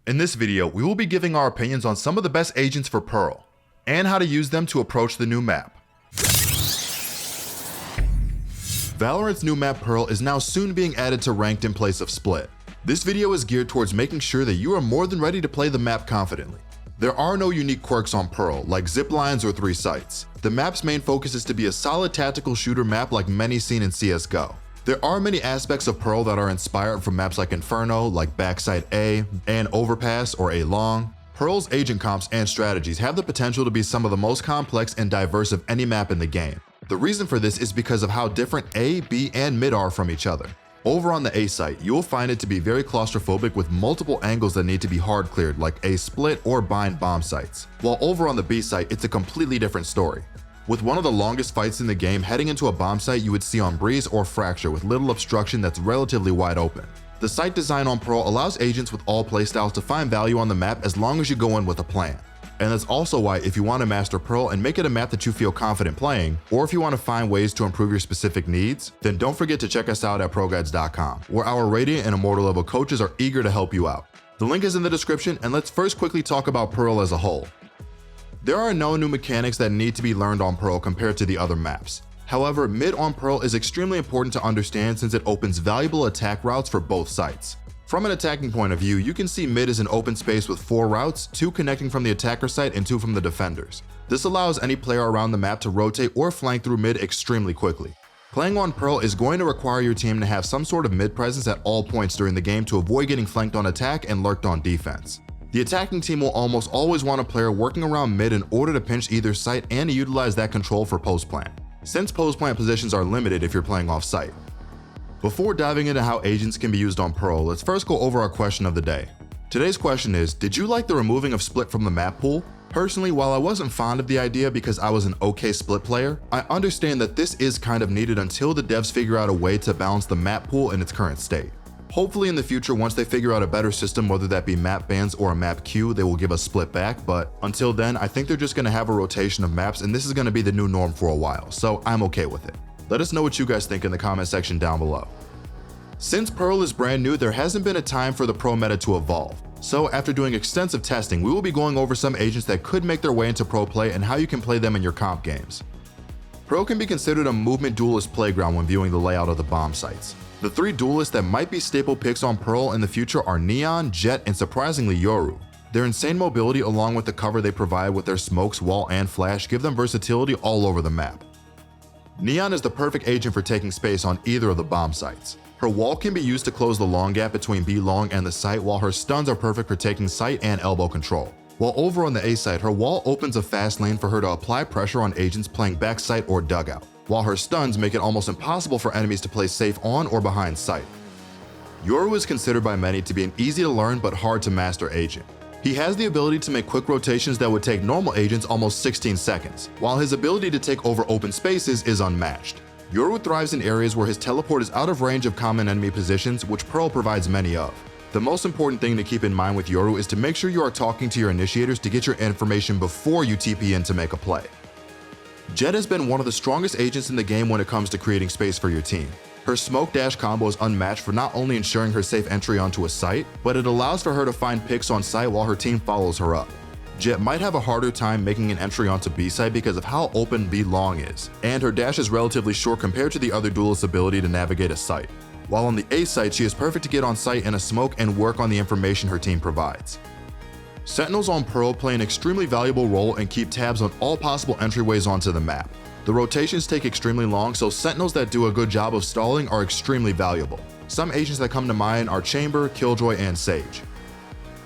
In this video, we will be giving our opinions on some of the best agents for Pearl, and how to use them to approach the new map. Valorant's new map Pearl is now soon being added to Ranked in place of Split. This video is geared towards making sure that you are more than ready to play the map confidently. There are no unique quirks on Pearl, like zip lines or 3 sights. The map's main focus is to be a solid tactical shooter map like many seen in CSGO. There are many aspects of Pearl that are inspired from maps like Inferno, like Backside A, and Overpass or A Long. Pearl's agent comps and strategies have the potential to be some of the most complex and diverse of any map in the game. The reason for this is because of how different A, B, and mid are from each other. Over on the A site, you will find it to be very claustrophobic with multiple angles that need to be hard cleared, like A split or bind bomb sites. While over on the B site, it's a completely different story. With one of the longest fights in the game heading into a bomb site you would see on Breeze or Fracture with little obstruction that's relatively wide open. The site design on Pearl allows agents with all playstyles to find value on the map as long as you go in with a plan. And that's also why if you want to master Pearl and make it a map that you feel confident playing, or if you want to find ways to improve your specific needs, then don't forget to check us out at ProGuides.com, where our Radiant and Immortal level coaches are eager to help you out. The link is in the description, and let's first quickly talk about Pearl as a whole. There are no new mechanics that need to be learned on Pearl compared to the other maps. However, mid on Pearl is extremely important to understand since it opens valuable attack routes for both sites. From an attacking point of view, you can see mid is an open space with 4 routes, 2 connecting from the attacker site and 2 from the defenders. This allows any player around the map to rotate or flank through mid extremely quickly. Playing on Pearl is going to require your team to have some sort of mid presence at all points during the game to avoid getting flanked on attack and lurked on defense. The attacking team will almost always want a player working around mid in order to pinch either site and to utilize that control for post plant, since post plant positions are limited if you're playing off site. Before diving into how agents can be used on Pearl, let's first go over our question of the day. Today's question is, did you like the removing of Split from the map pool? Personally, while I wasn't fond of the idea because I was an okay Split player, I understand that this is kind of needed until the devs figure out a way to balance the map pool in its current state. Hopefully in the future, once they figure out a better system, whether that be map bans or a map queue, they will give us Split back, but until then, I think they're just going to have a rotation of maps and this is going to be the new norm for a while, so I'm okay with it. Let us know what you guys think in the comment section down below. Since Pearl is brand new, there hasn't been a time for the pro meta to evolve. So after doing extensive testing, we will be going over some agents that could make their way into pro play and how you can play them in your comp games. Pearl can be considered a movement duelist playground when viewing the layout of the bomb sites. The 3 duelists that might be staple picks on Pearl in the future are Neon, Jett, and surprisingly YORU. Their insane mobility along with the cover they provide with their smokes, wall, and flash give them versatility all over the map. Neon is the perfect agent for taking space on either of the bomb sites. Her wall can be used to close the long gap between B long and the site, while her stuns are perfect for taking site and elbow control. While over on the A site, her wall opens a fast lane for her to apply pressure on agents playing back site or dugout, while her stuns make it almost impossible for enemies to play safe on or behind site. YORU is considered by many to be an easy to learn but hard to master agent. He has the ability to make quick rotations that would take normal agents almost 16 seconds, while his ability to take over open spaces is unmatched. YORU thrives in areas where his teleport is out of range of common enemy positions, which Pearl provides many of. The most important thing to keep in mind with YORU is to make sure you are talking to your initiators to get your information before you TP in to make a play. Jett has been one of the strongest agents in the game when it comes to creating space for your team. Her smoke dash combo is unmatched for not only ensuring her safe entry onto a site, but it allows for her to find picks on site while her team follows her up. Jett might have a harder time making an entry onto B site because of how open B long is, and her dash is relatively short compared to the other duelist's ability to navigate a site. While on the A site, she is perfect to get on site in a smoke and work on the information her team provides. Sentinels on Pearl play an extremely valuable role and keep tabs on all possible entryways onto the map. The rotations take extremely long, so Sentinels that do a good job of stalling are extremely valuable. Some agents that come to mind are Chamber, KILLJOY, and Sage.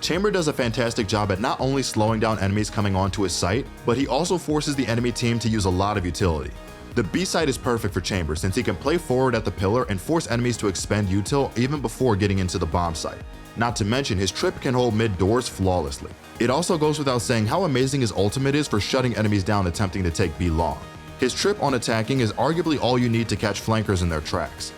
Chamber does a fantastic job at not only slowing down enemies coming onto his site, but he also forces the enemy team to use a lot of utility. The B site is perfect for Chamber since he can play forward at the pillar and force enemies to expend util even before getting into the bomb site. Not to mention, his trip can hold mid doors flawlessly. It also goes without saying how amazing his ultimate is for shutting enemies down attempting to take B long. His trip on attacking is arguably all you need to catch flankers in their tracks.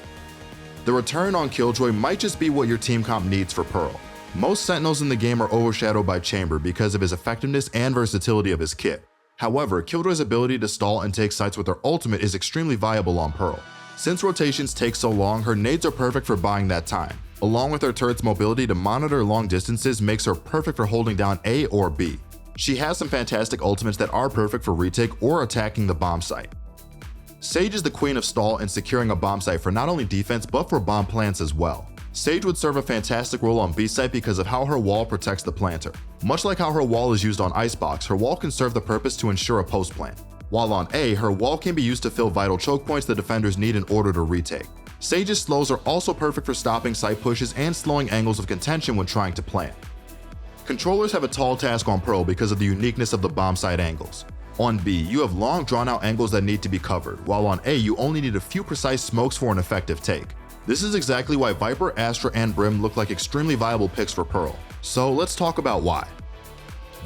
The return on KILLJOY might just be what your team comp needs for Pearl. Most Sentinels in the game are overshadowed by Chamber because of his effectiveness and versatility of his kit. However, KILLJOY's ability to stall and take sites with her ultimate is extremely viable on Pearl. Since rotations take so long, her nades are perfect for buying that time. Along with her turret's mobility to monitor long distances makes her perfect for holding down A or B. She has some fantastic ultimates that are perfect for retake or attacking the bomb site. Sage is the queen of stall and securing a bomb site for not only defense but for bomb plants as well. Sage would serve a fantastic role on B site because of how her wall protects the planter. Much like how her wall is used on Icebox, her wall can serve the purpose to ensure a post plant. While on A, her wall can be used to fill vital choke points the defenders need in order to retake. Sage's slows are also perfect for stopping site pushes and slowing angles of contention when trying to plant. Controllers have a tall task on Pearl because of the uniqueness of the bomb site angles. On B, you have long drawn-out angles that need to be covered, while on A, you only need a few precise smokes for an effective take. This is exactly why Viper, Astra, and Brim look like extremely viable picks for Pearl. So let's talk about why.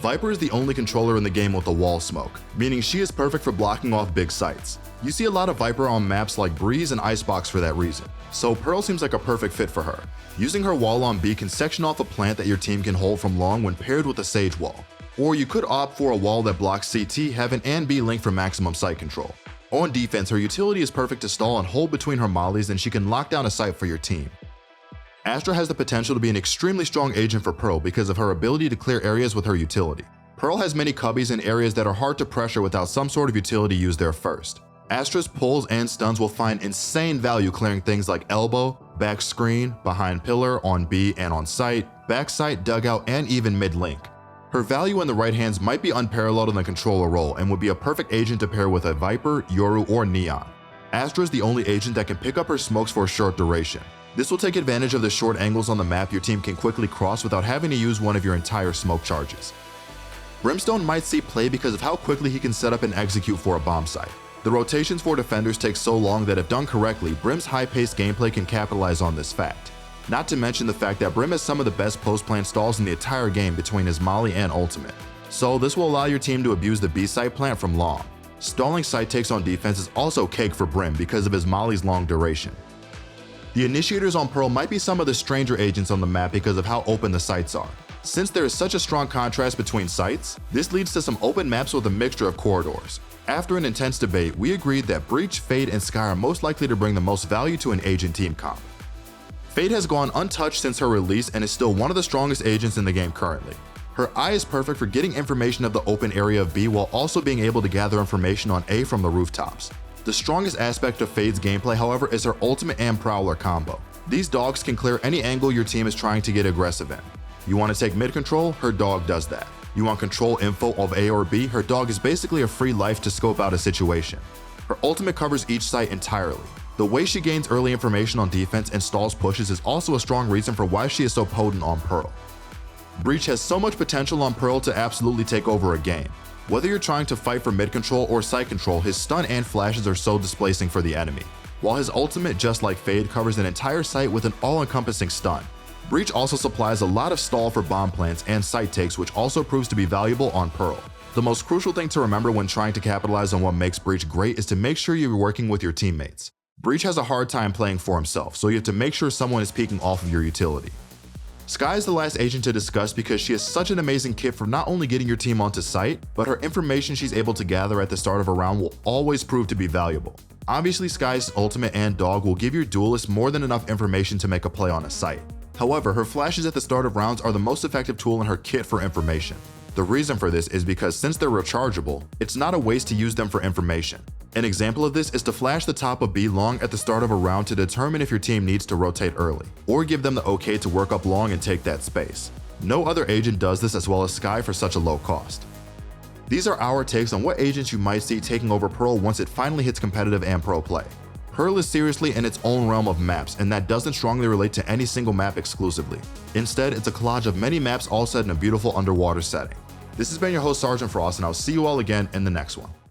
Viper is the only controller in the game with a wall smoke, meaning she is perfect for blocking off big sites. You see a lot of Viper on maps like Breeze and Icebox for that reason, so Pearl seems like a perfect fit for her. Using her wall on B can section off a plant that your team can hold from long when paired with a Sage wall. Or you could opt for a wall that blocks CT, Heaven, and B link for maximum site control. On defense, her utility is perfect to stall and hold between her mollies, and she can lock down a site for your team. Astra has the potential to be an extremely strong agent for Pearl because of her ability to clear areas with her utility. Pearl has many cubbies in areas that are hard to pressure without some sort of utility used there first. Astra's pulls and stuns will find insane value clearing things like elbow, back screen, behind pillar, on B and on site, back site, dugout, and even mid link. Her value in the right hands might be unparalleled in the controller role and would be a perfect agent to pair with a Viper, Yoru, or Neon. Astra is the only agent that can pick up her smokes for a short duration. This will take advantage of the short angles on the map your team can quickly cross without having to use one of your entire smoke charges. Brimstone might see play because of how quickly he can set up and execute for a bomb site. The rotations for defenders take so long that if done correctly, Brim's high-paced gameplay can capitalize on this fact. Not to mention the fact that Brim has some of the best post-plant stalls in the entire game between his molly and ultimate. So this will allow your team to abuse the B site plant from long. Stalling site takes on defense is also cake for Brim because of his molly's long duration. The initiators on Pearl might be some of the stranger agents on the map because of how open the sites are. Since there is such a strong contrast between sites, this leads to some open maps with a mixture of corridors. After an intense debate, we agreed that Breach, Fade, and SKYE are most likely to bring the most value to an agent team comp. Fade has gone untouched since her release and is still one of the strongest agents in the game currently. Her eye is perfect for getting information of the open area of B while also being able to gather information on A from the rooftops. The strongest aspect of Fade's gameplay, however, is her ultimate and prowler combo. These dogs can clear any angle your team is trying to get aggressive in. You want to take mid control? Her dog does that. You want control info of A or B? Her dog is basically a free life to scope out a situation. Her ultimate covers each site entirely. The way she gains early information on defense and stalls pushes is also a strong reason for why she is so potent on Pearl. Breach has so much potential on Pearl to absolutely take over a game. Whether you're trying to fight for mid control or site control, his stun and flashes are so displacing for the enemy. While his ultimate, just like Fade, covers an entire site with an all-encompassing stun. Breach also supplies a lot of stall for bomb plants and site takes, which also proves to be valuable on Pearl. The most crucial thing to remember when trying to capitalize on what makes Breach great is to make sure you're working with your teammates. Breach has a hard time playing for himself, so you have to make sure someone is peeking off of your utility. SKYE is the last agent to discuss because she is such an amazing kit for not only getting your team onto site, but her information she's able to gather at the start of a round will always prove to be valuable. Obviously, SKYE's ultimate and dog will give your duelist more than enough information to make a play on a site. However, her flashes at the start of rounds are the most effective tool in her kit for information. The reason for this is because since they're rechargeable, it's not a waste to use them for information. An example of this is to flash the top of B long at the start of a round to determine if your team needs to rotate early, or give them the okay to work up long and take that space. No other agent does this as well as SKYE for such a low cost. These are our takes on what agents you might see taking over Pearl once it finally hits competitive and pro play. Pearl is seriously in its own realm of maps, and that doesn't strongly relate to any single map exclusively. Instead, it's a collage of many maps all set in a beautiful underwater setting. This has been your host, Sergeant Frost, and I'll see you all again in the next one.